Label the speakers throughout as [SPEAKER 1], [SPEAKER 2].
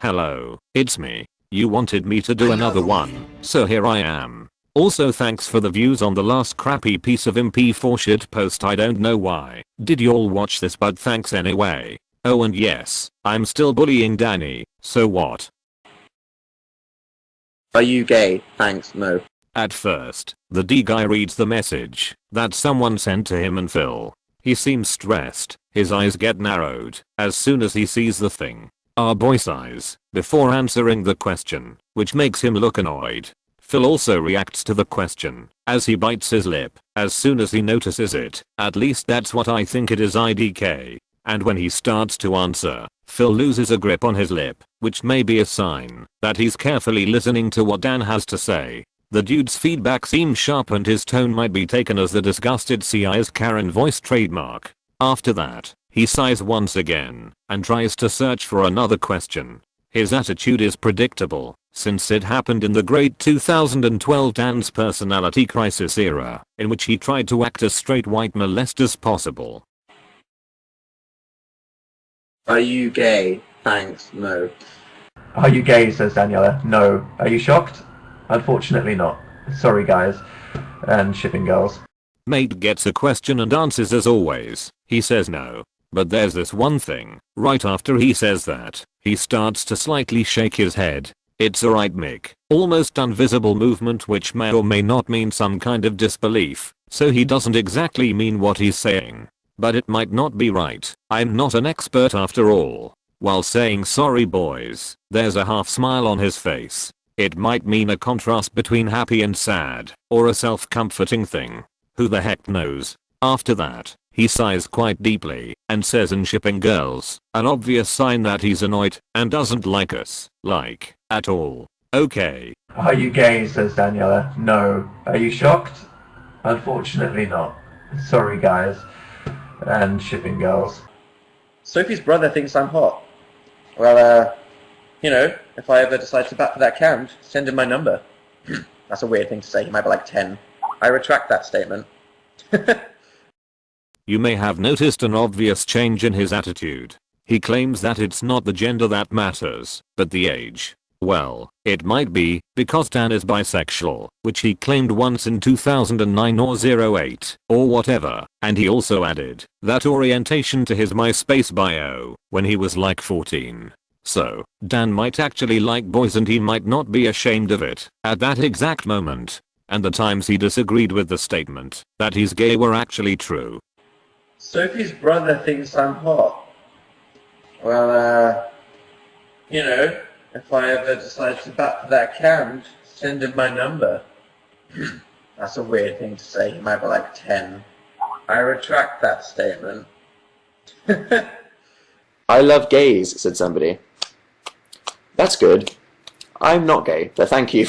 [SPEAKER 1] Hello, it's me. You wanted me to do another one, so here I am. Also thanks for the views on the last crappy piece of MP4 shit post. I don't know why did y'all watch this, but thanks anyway. Oh, and yes, I'm still bullying Danny, so what?
[SPEAKER 2] Are you gay? Thanks, no.
[SPEAKER 1] At first, the D guy reads the message that someone sent to him and Phil. He seems stressed, his eyes get narrowed as soon as he sees the thing. Our boy sighs before answering the question, which makes him look annoyed. Phil also reacts to the question as he bites his lip as soon as he notices it. At least that's what I think it is, IDK. And when he starts to answer, Phil loses a grip on his lip, which may be a sign that he's carefully listening to what Dan has to say. The dude's feedback seems sharp and his tone might be taken as the disgusted CI's Karen voice trademark. After that, he sighs once again and tries to search for another question. His attitude is predictable, since it happened in the great 2012 Dan's personality crisis era, in which he tried to act as straight white molest as possible.
[SPEAKER 2] Are you gay? Thanks, no.
[SPEAKER 3] Are you gay? Says Daniela. No. Are you shocked? Unfortunately not. Sorry guys. And shipping girls.
[SPEAKER 1] Mate gets a question and answers as always. He says no. But there's this one thing. Right after he says that, he starts to slightly shake his head. It's a right Mick, almost invisible movement which may or may not mean some kind of disbelief, so he doesn't exactly mean what he's saying. But it might not be right. I'm not an expert after all. While saying sorry boys, there's a half smile on his face. It might mean a contrast between happy and sad, or a self-comforting thing. Who the heck knows? After that, he sighs quite deeply and says in shipping girls, an obvious sign that he's annoyed and doesn't like us, like, at all. Okay.
[SPEAKER 3] Are you gay? Says Daniela. No. Are you shocked? Unfortunately not. Sorry guys. And shipping girls.
[SPEAKER 2] Sophie's brother thinks I'm hot. Well, you know, if I ever decide to bat for that count, send him my number. That's a weird thing to say, he might be like 10. I retract that statement.
[SPEAKER 1] You may have noticed an obvious change in his attitude. He claims that it's not the gender that matters, but the age. Well, it might be, because Dan is bisexual, which he claimed once in 2009 or 08, or whatever, and he also added that orientation to his MySpace bio when he was like 14. So, Dan might actually like boys and he might not be ashamed of it at that exact moment. And the times he disagreed with the statement that he's gay were actually true.
[SPEAKER 2] Sophie's brother thinks I'm hot. Well, you know, if I ever decide to bat for that count, send him my number. That's a weird thing to say, he might be like 10. I retract that statement.
[SPEAKER 4] I love gays, said somebody. That's good. I'm not gay, but thank you.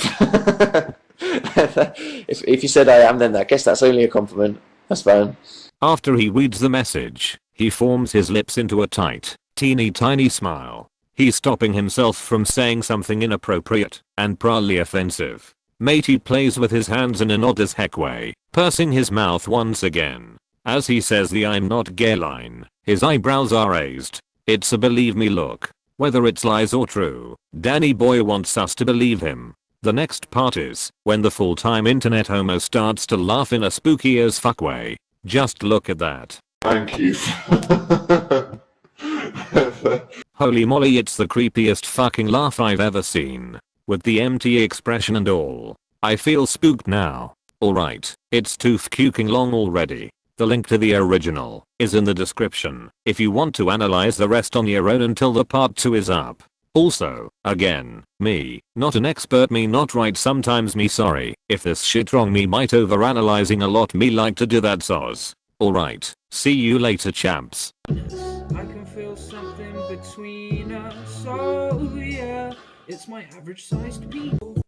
[SPEAKER 4] If you said I am, then I guess that's only a compliment. That's fine.
[SPEAKER 1] After he reads the message, he forms his lips into a tight, teeny tiny smile. He's stopping himself from saying something inappropriate and proudly offensive. Matey plays with his hands in an odd as heck way, pursing his mouth once again. As he says the I'm not gay line, his eyebrows are raised. It's a believe me look. Whether it's lies or true, Danny boy wants us to believe him. The next part is when the full-time internet homo starts to laugh in a spooky as fuck way. Just look at that.
[SPEAKER 5] Thank you.
[SPEAKER 1] Holy moly, it's the creepiest fucking laugh I've ever seen. With the empty expression and all. I feel spooked now. Alright, it's too fucking long already. The link to the original is in the description if you want to analyze the rest on your own until the part 2 is up. Also, again, me, not an expert, me not right, sometimes me sorry, if this shit wrong, me might overanalyzing a lot, me like to do that soz. Alright, see you later champs.
[SPEAKER 6] I can feel something between us, oh yeah, it's my average sized people.